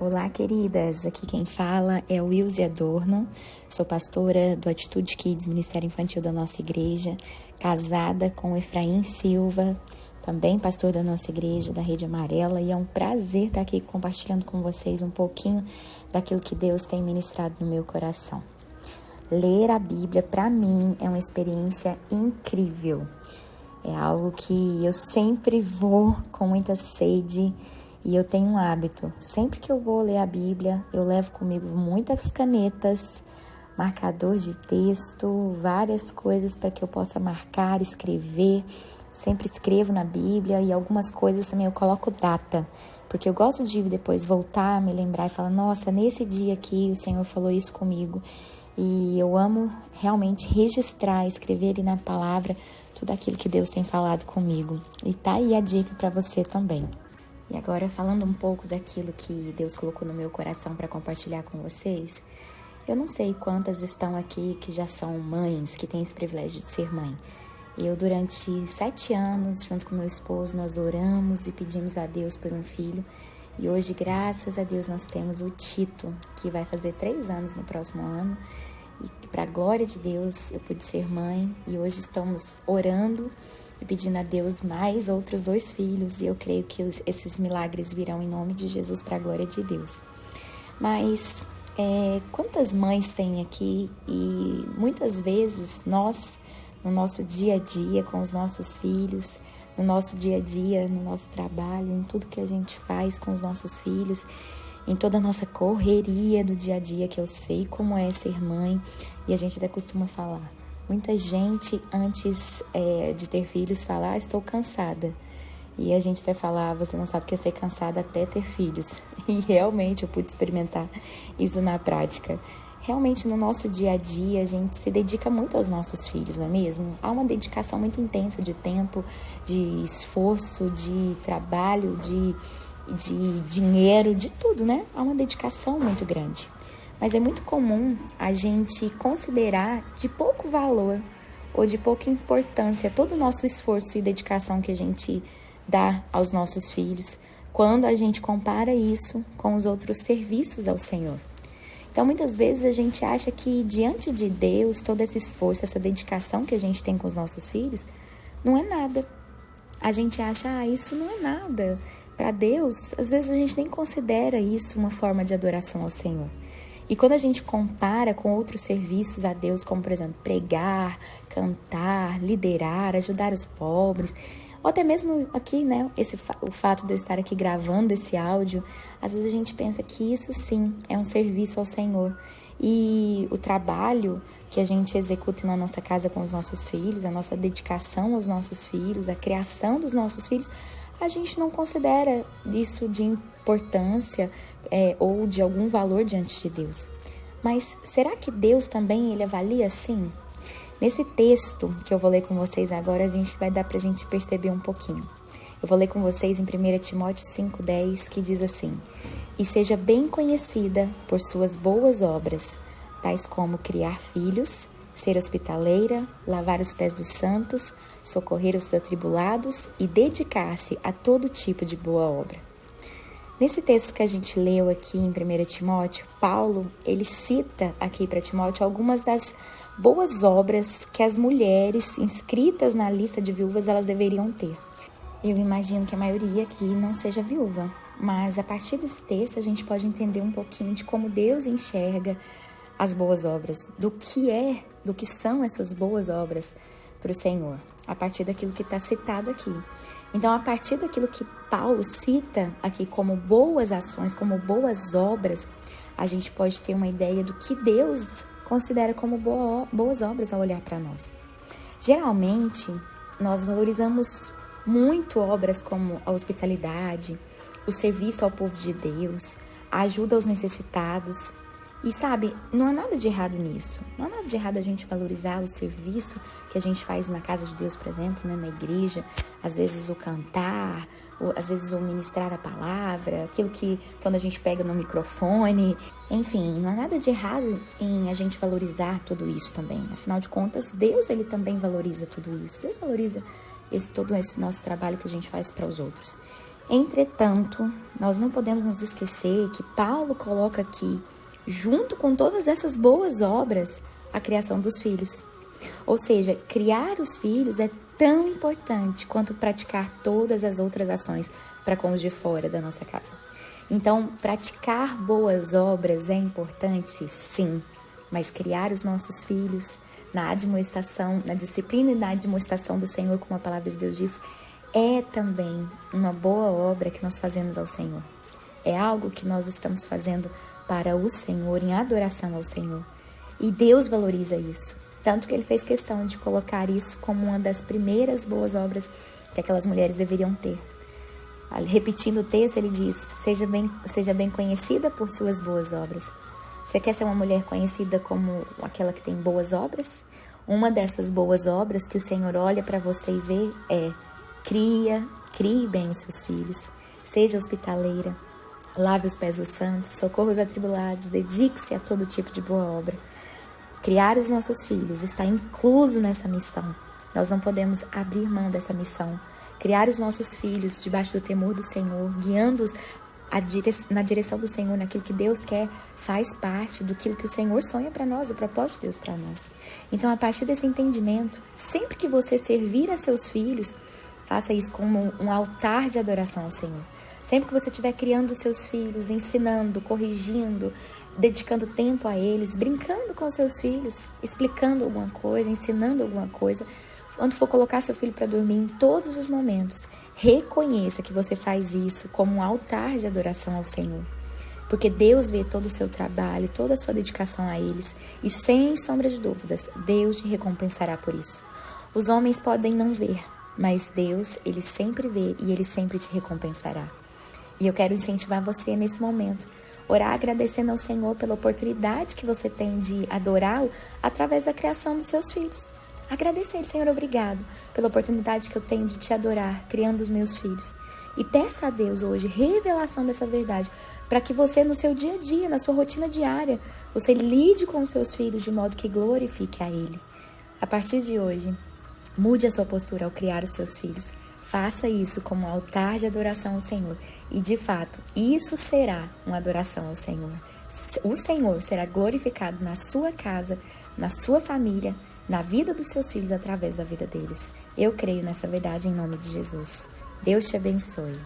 Olá, queridas! Aqui quem fala é Wilze Adorno, sou pastora do Atitude Kids, Ministério Infantil da nossa igreja, casada com Efraim Silva, também pastor da nossa igreja, da Rede Amarela, e é um prazer estar aqui compartilhando com vocês um pouquinho daquilo que Deus tem ministrado no meu coração. Ler a Bíblia, para mim, é uma experiência incrível. É algo que eu sempre vou com muita sede e eu tenho um hábito. Sempre que eu vou ler a Bíblia, eu levo comigo muitas canetas, marcador de texto, várias coisas para que eu possa marcar, escrever. Sempre escrevo na Bíblia e algumas coisas também eu coloco data, porque eu gosto de depois voltar, me lembrar e falar, nossa, nesse dia aqui o Senhor falou isso comigo. E eu amo realmente registrar, escrever ali na palavra tudo aquilo que Deus tem falado comigo. E tá aí a dica para você também. E agora, falando um pouco daquilo que Deus colocou no meu coração para compartilhar com vocês, eu não sei quantas estão aqui que já são mães, que têm esse privilégio de ser mãe. Eu, durante 7 anos, junto com meu esposo, nós oramos e pedimos a Deus por um filho. E hoje, graças a Deus, nós temos o Tito, que vai fazer 3 anos no próximo ano. E para a glória de Deus, eu pude ser mãe. E hoje estamos orando e pedindo a Deus mais outros 2 filhos. E eu creio que esses milagres virão em nome de Jesus para a glória de Deus. Mas quantas mães tem aqui? E muitas vezes nós, no nosso dia a dia com os nossos filhos, no nosso dia a dia, no nosso trabalho, em tudo que a gente faz com os nossos filhos, em toda a nossa correria do dia a dia, que eu sei como é ser mãe, e a gente até costuma falar. Muita gente, antes de ter filhos, fala, estou cansada. E a gente até fala, você não sabe o que é ser cansada até ter filhos. E realmente eu pude experimentar isso na prática. Realmente, no nosso dia a dia, a gente se dedica muito aos nossos filhos, não é mesmo? Há uma dedicação muito intensa de tempo, de esforço, de trabalho, de dinheiro, de tudo, né? Há uma dedicação muito grande. Mas é muito comum a gente considerar de pouco valor ou de pouca importância todo o nosso esforço e dedicação que a gente dá aos nossos filhos quando a gente compara isso com os outros serviços ao Senhor. Então, muitas vezes a gente acha que diante de Deus, todo esse esforço, essa dedicação que a gente tem com os nossos filhos, não é nada. A gente acha, isso não é nada. Para Deus, às vezes a gente nem considera isso uma forma de adoração ao Senhor. E quando a gente compara com outros serviços a Deus, como, por exemplo, pregar, cantar, liderar, ajudar os pobres, ou até mesmo aqui, né, o fato de eu estar aqui gravando esse áudio, às vezes a gente pensa que isso sim é um serviço ao Senhor. E o trabalho que a gente executa na nossa casa com os nossos filhos, a nossa dedicação aos nossos filhos, a criação dos nossos filhos, a gente não considera isso de importância ou de algum valor diante de Deus. Mas será que Deus também ele avalia assim? Nesse texto que eu vou ler com vocês agora, vai dar pra gente perceber um pouquinho. Eu vou ler com vocês em 1 Timóteo 5,10, que diz assim: E seja bem conhecida por suas boas obras, tais como criar filhos, ser hospitaleira, lavar os pés dos santos, socorrer os atribulados e dedicar-se a todo tipo de boa obra. Nesse texto que a gente leu aqui em 1 Timóteo, Paulo, ele cita aqui para Timóteo algumas das boas obras que as mulheres inscritas na lista de viúvas elas deveriam ter. Eu imagino que a maioria aqui não seja viúva, mas a partir desse texto a gente pode entender um pouquinho de como Deus enxerga as boas obras, do que são essas boas obras para o Senhor, a partir daquilo que está citado aqui. Então, a partir daquilo que Paulo cita aqui como boas ações, como boas obras, a gente pode ter uma ideia do que Deus considera como boas obras ao olhar para nós. Geralmente, nós valorizamos muito obras como a hospitalidade, o serviço ao povo de Deus, a ajuda aos necessitados. E sabe, não há nada de errado nisso. Não há nada de errado a gente valorizar o serviço que a gente faz na casa de Deus, por exemplo, né, na igreja. Às vezes o cantar, às vezes o ministrar a palavra, aquilo que quando a gente pega no microfone. Enfim, não há nada de errado em a gente valorizar tudo isso também. Afinal de contas, Deus ele também valoriza tudo isso. Deus valoriza todo esse nosso trabalho que a gente faz para os outros. Entretanto, nós não podemos nos esquecer que Paulo coloca aqui, junto com todas essas boas obras, a criação dos filhos. Ou seja, criar os filhos é tão importante quanto praticar todas as outras ações para com os de fora da nossa casa. Então, praticar boas obras é importante, sim, mas criar os nossos filhos na admoestação, na disciplina e na admoestação do Senhor, como a palavra de Deus diz, é também uma boa obra que nós fazemos ao Senhor. É algo que nós estamos fazendo para o Senhor, em adoração ao Senhor. E Deus valoriza isso. Tanto que Ele fez questão de colocar isso como uma das primeiras boas obras que aquelas mulheres deveriam ter. Repetindo o texto, Ele diz, seja bem conhecida por suas boas obras. Você quer ser uma mulher conhecida como aquela que tem boas obras? Uma dessas boas obras que o Senhor olha para você e vê é: crie bem os seus filhos, seja hospitaleira, lave os pés dos santos, socorra os atribulados, dedique-se a todo tipo de boa obra. Criar os nossos filhos está incluso nessa missão. Nós não podemos abrir mão dessa missão. Criar os nossos filhos debaixo do temor do Senhor, guiando-os na direção do Senhor, naquilo que Deus quer, faz parte do que o Senhor sonha para nós, o propósito de Deus para nós. Então, a partir desse entendimento, sempre que você servir a seus filhos, faça isso como um altar de adoração ao Senhor. Sempre que você estiver criando os seus filhos, ensinando, corrigindo, dedicando tempo a eles, brincando com os seus filhos, explicando alguma coisa, ensinando alguma coisa, quando for colocar seu filho para dormir, em todos os momentos, reconheça que você faz isso como um altar de adoração ao Senhor. Porque Deus vê todo o seu trabalho, toda a sua dedicação a eles, e sem sombra de dúvidas, Deus te recompensará por isso. Os homens podem não ver, mas Deus, Ele sempre vê e Ele sempre te recompensará. E eu quero incentivar você nesse momento, orar agradecendo ao Senhor pela oportunidade que você tem de adorá-lo através da criação dos seus filhos. Agradeça a Ele, Senhor, obrigado pela oportunidade que eu tenho de te adorar, criando os meus filhos. E peça a Deus hoje revelação dessa verdade, para que você no seu dia a dia, na sua rotina diária, você lide com os seus filhos de modo que glorifique a Ele. A partir de hoje, mude a sua postura ao criar os seus filhos. Faça isso como um altar de adoração ao Senhor. E, de fato, isso será uma adoração ao Senhor. O Senhor será glorificado na sua casa, na sua família, na vida dos seus filhos, através da vida deles. Eu creio nessa verdade em nome de Jesus. Deus te abençoe.